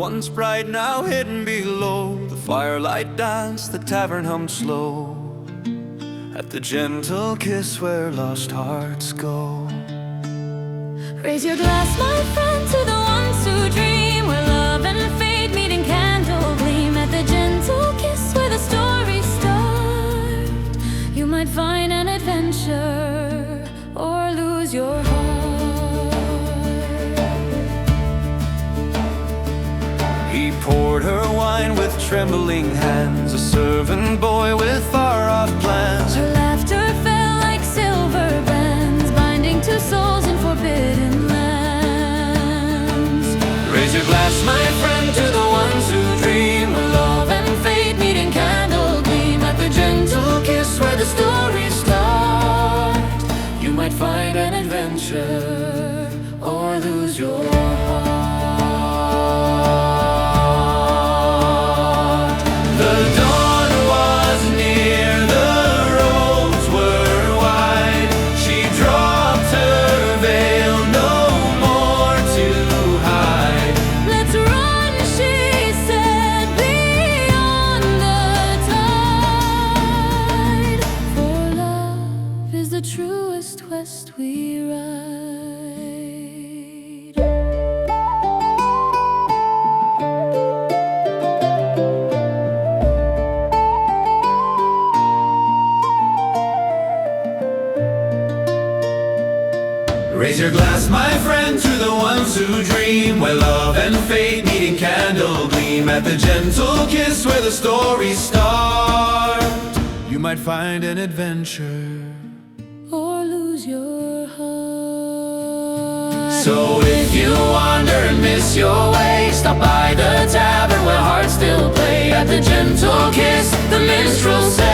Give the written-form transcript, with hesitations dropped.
once bright, now hidden below. The firelight danced, the tavern hummed slow, at the gentle kiss where lost hearts go. Raise your glass, my friend, to the ones who dream, where love and fate meet in candle gleam. At the gentle kiss where the stories start, you might find an adventure or lose your heart. He poured her wine with trembling hands, a servant boy with far-off plans. Her laughter fell like silver bands, binding two souls in forbidden lands. Raise your glass, my friend, to the ones who dream, where love and fate meet in candle gleam. At the gentle kiss where the stories start, you might find an adventure or lose your heart. The dawn was near, the roads were wide. She dropped her veil, no more to hide. Let's run, she said, beyond the tide. For love is the truest quest we ride. Raise your glass, my friend, to the ones who dream, where love and fate meet in candle gleam. At the gentle kiss where the stories start, you might find an adventure Or lose your heart. So if you wander and miss your way, stop by the tavern where hearts still play. At the gentle kiss, the minstrel says,